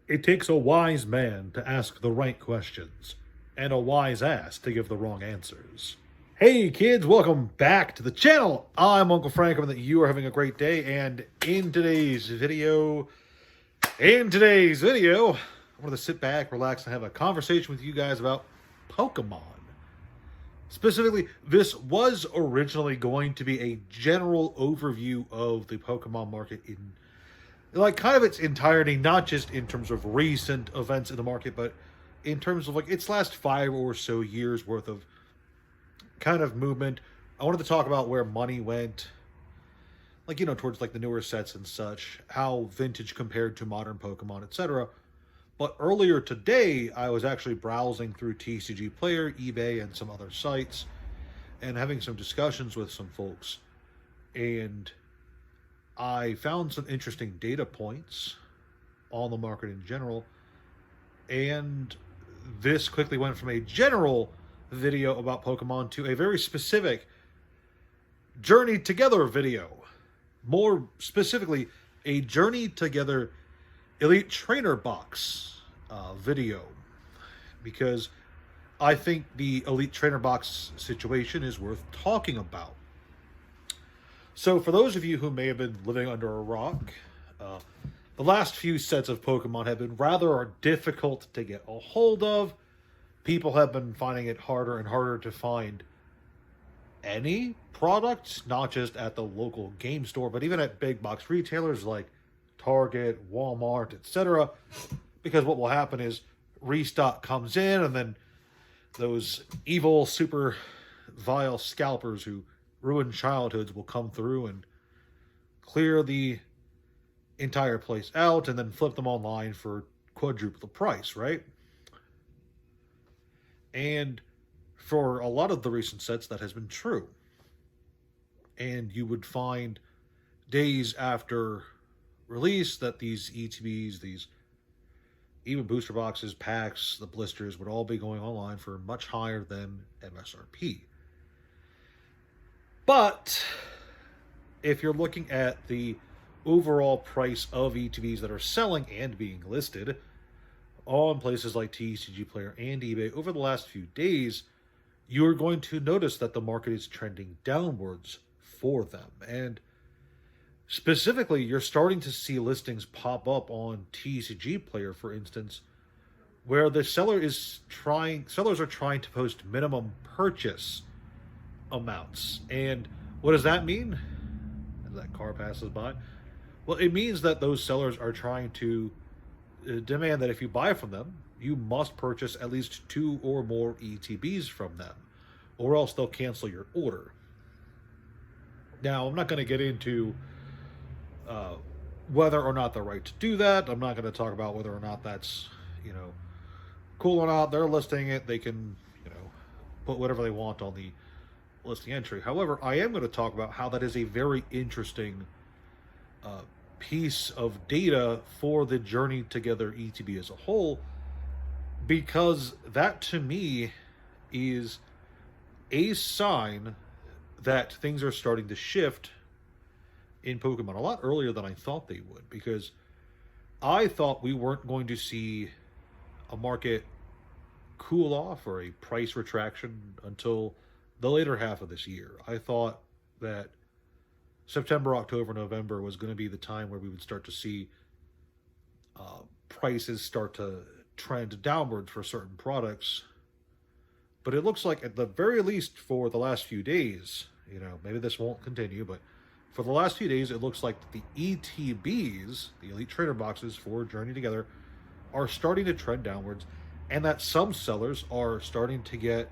It takes a wise man to ask the right questions, and a wise ass to give the wrong answers. Hey kids, welcome back to the channel. I'm Uncle Frank, hoping that you are having a great day, and in today's video, I'm going to sit back, relax, and have a conversation with you guys about Pokemon. Specifically, this was originally going to be a general overview of the Pokemon market in kind of its entirety, not just in terms of recent events in the market, but in terms of like its last 5 or so years worth of kind of movement. I wanted to talk about where money went, towards like the newer sets and such, how vintage compared to modern Pokemon, etc. But earlier today, I was actually browsing through TCG Player, eBay, and some other sites, and having some discussions with some folks. And I found some interesting data points on the market in general. And this quickly went from a general video about Pokemon to a very specific Journey Together video. More specifically, a Journey Together Elite Trainer Box video, because I think the Elite Trainer Box situation is worth talking about. So for those of you who may have been living under a rock, the last few sets of Pokemon have been rather difficult to get a hold of. People have been finding it harder and harder to find any product, not just at the local game store, but even at big box retailers like Target, Walmart, etc. Because what will happen is restock comes in, and then those evil, super vile scalpers who ruin childhoods will come through and clear the entire place out and then flip them online for quadruple the price, right? And for a lot of the recent sets, that has been true. And you would find days after release that these ETBs, these even booster boxes, packs, the blisters would all be going online for much higher than MSRP. But if you're looking at the overall price of ETBs that are selling and being listed on places like TCG Player and eBay over the last few days, you're going to notice that the market is trending downwards for them. And specifically, you're starting to see listings pop up on TCG Player, for instance, where the sellers are trying to post minimum purchase amounts. And what does that mean? As that car passes by, well, it means that those sellers are trying to demand that if you buy from them, you must purchase at least 2 or more ETBs from them, or else they'll cancel your order. Now, I'm not going to get into whether or not they're right to do that. I'm not going to talk about whether or not that's, cool or not. They're listing it. They can, put whatever they want on the listing entry. However, I am going to talk about how that is a very interesting piece of data for the Journey Together ETB as a whole, because that to me is a sign that things are starting to shift in Pokemon a lot earlier than I thought they would, because I thought we weren't going to see a market cool off or a price retraction until the later half of this year. I thought that September, October, November was going to be the time where we would start to see prices start to trend downward for certain products. But it looks like, at the very least for the last few days, maybe this won't continue, but for the last few days, it looks like the ETBs, the Elite Trainer Boxes for Journey Together, are starting to trend downwards, and that some sellers are starting to get,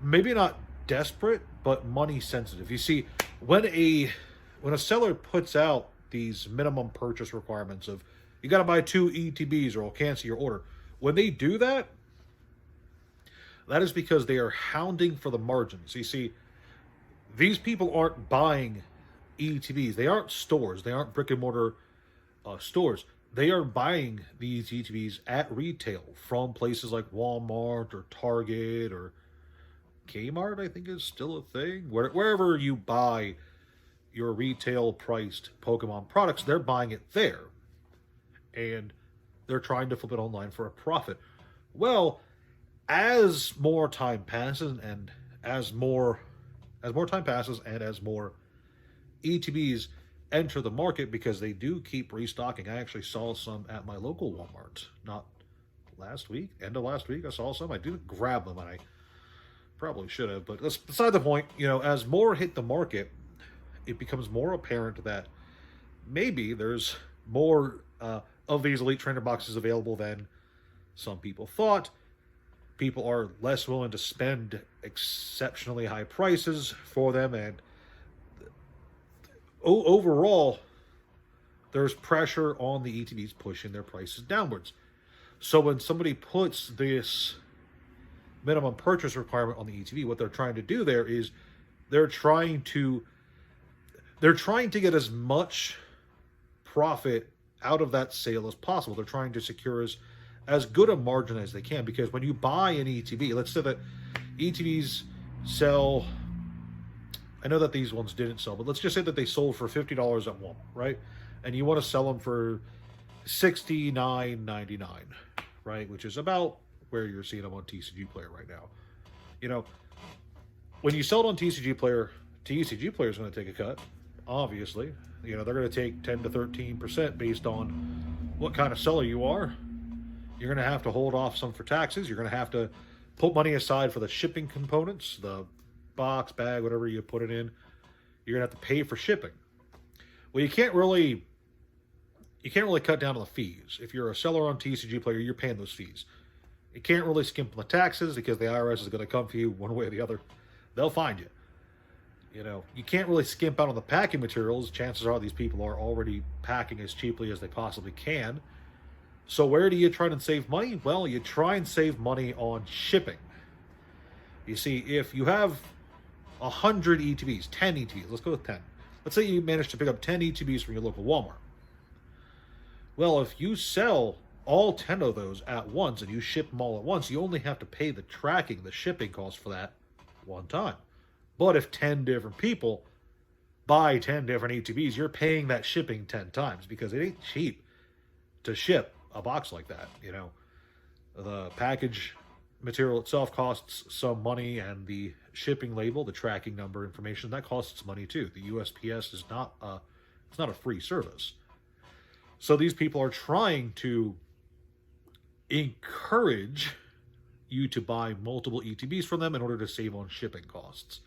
maybe not desperate, but money sensitive. You see, when a seller puts out these minimum purchase requirements of, you got to buy 2 ETBs or I'll cancel your order, when they do that, that is because they are hounding for the margins. You see, these people aren't buying ETBs. They aren't stores. They aren't brick and mortar stores. They are buying these ETBs at retail from places like Walmart or Target or Kmart, I think is still a thing. Wherever you buy your retail priced Pokemon products, they're buying it there. And They're trying to flip it online for a profit. Well, as more time passes and as more time passes and as more ETBs enter the market, because they do keep restocking. I actually saw some at my local Walmart, not last week, end of last week. I saw some. I didn't grab them, and I probably should have, but that's beside the point. As more hit the market, it becomes more apparent that maybe there's more of these Elite Trainer boxes available than some people thought. People are less willing to spend exceptionally high prices for them, and overall, there's pressure on the ETBs pushing their prices downwards. So when somebody puts this minimum purchase requirement on the ETB, what they're trying to do there is they're trying to get as much profit out of that sale as possible. They're trying to secure as good a margin as they can, because when you buy an ETB, let's say that ETBs sell, I know that these ones didn't sell, but let's just say that they sold for $50 at Walmart, right? And you want to sell them for $69.99, right? Which is about where you're seeing them on TCG Player right now. When you sell it on TCG Player is going to take a cut, obviously. They're going to take 10 to 13% based on what kind of seller you are. You're going to have to hold off some for taxes. You're going to have to put money aside for the shipping components, the box, bag, whatever you put it in. You're going to have to pay for shipping. Well, you can't really cut down on the fees. If you're a seller on TCG Player, you're paying those fees. You can't really skimp on the taxes, because the IRS is going to come for you one way or the other. They'll find you. You can't really skimp out on the packing materials. Chances are these people are already packing as cheaply as they possibly can. So where do you try and save money? Well, you try and save money on shipping. You see, if you have 100 ETBs, 10 ETBs, let's go with 10. Let's say you manage to pick up 10 ETBs from your local Walmart. Well, if you sell all 10 of those at once and you ship them all at once, you only have to pay the shipping cost for that one time. But if 10 different people buy 10 different ETBs, you're paying that shipping 10 times, because it ain't cheap to ship a box like that. The package material itself costs some money, and the shipping label, the tracking number information, that costs money too. The USPS is not a free service. So these people are trying to encourage you to buy multiple ETBs from them in order to save on shipping costs,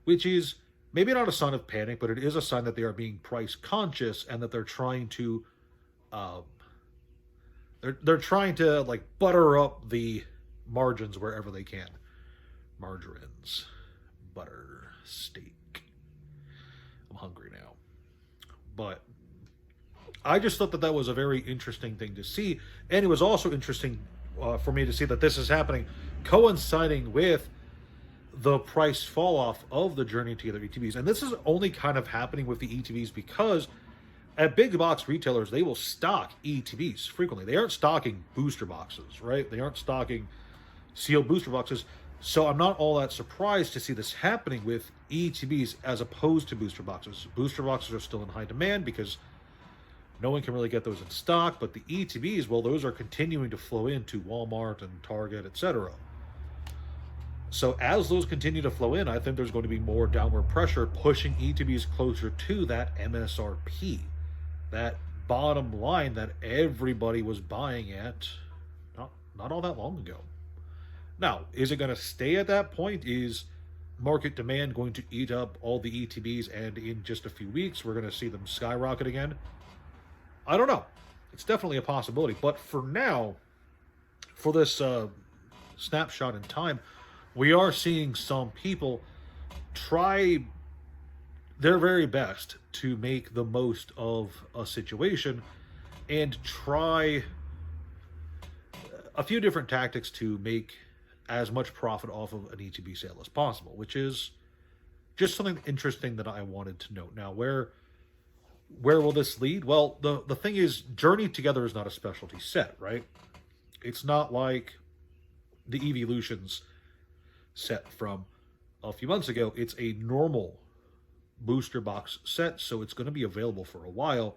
which is maybe not a sign of panic, but it is a sign that they are being price conscious, and that they're trying to they're trying to like butter up the margins wherever they can. Margarines, butter, steak. I'm hungry now. But I just thought that was a very interesting thing to see. And it was also interesting for me to see that this is happening coinciding with the price fall off of the Journey Together ETBs. And this is only kind of happening with the ETBs because at big box retailers, they will stock ETBs frequently. They aren't stocking booster boxes, right? They aren't stocking sealed booster boxes. So I'm not all that surprised to see this happening with ETBs as opposed to booster boxes. Booster boxes are still in high demand because no one can really get those in stock. But the ETBs, well, those are continuing to flow into Walmart and Target, etc. So as those continue to flow in, I think there's going to be more downward pressure pushing ETBs closer to that MSRP, that bottom line that everybody was buying at not all that long ago. Now, is it going to stay at that point? Is market demand going to eat up all the ETBs, and in just a few weeks we're going to see them skyrocket again? I don't know. It's definitely a possibility. But for now, for this snapshot in time, we are seeing some people try their very best to make the most of a situation and try a few different tactics to make as much profit off of an ETB sale as possible, which is just something interesting that I wanted to note. Now, where will this lead? Well, the thing is, Journey Together is not a specialty set, right? It's not like the Evolutions set from a few months ago. It's a normal booster box set, so it's going to be available for a while.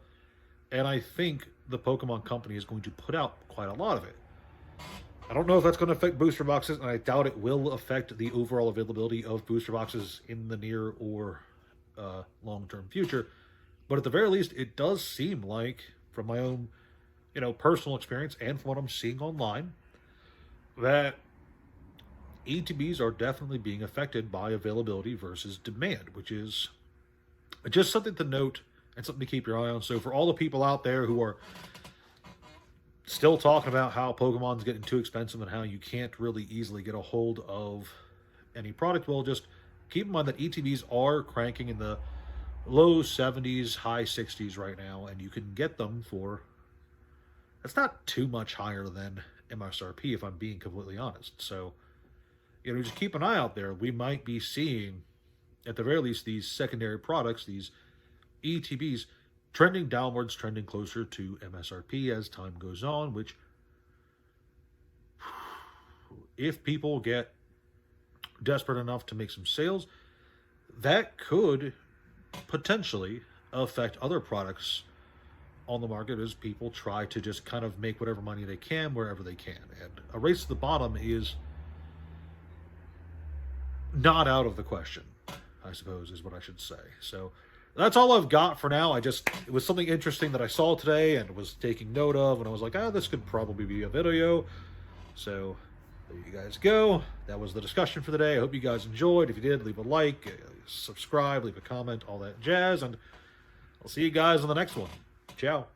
And I think the Pokemon Company is going to put out quite a lot of it. I don't know if that's going to affect booster boxes, and I doubt it will affect the overall availability of booster boxes in the near or long-term future. But at the very least, it does seem like, from my own, personal experience and from what I'm seeing online, that ETBs are definitely being affected by availability versus demand, which is just something to note and something to keep your eye on. So for all the people out there who are still talking about how Pokemon's getting too expensive and how you can't really easily get a hold of any product, well, just keep in mind that ETBs are cranking in the low 70s, high 60s right now, and you can get them for, that's not too much higher than MSRP, if I'm being completely honest. So, just keep an eye out there. We might be seeing, at the very least, these secondary products, these ETBs, trending downwards, trending closer to MSRP as time goes on, which, if people get desperate enough to make some sales, that could potentially affect other products on the market as people try to just kind of make whatever money they can wherever they can. And a race to the bottom is not out of the question, I suppose, is what I should say. So that's all I've got for now. It was something interesting that I saw today and was taking note of, and I was like, this could probably be a video. So there you guys go. That was the discussion for the day. I hope you guys enjoyed. If you did, leave a like, subscribe, leave a comment, all that jazz, and I'll see you guys on the next one. Ciao.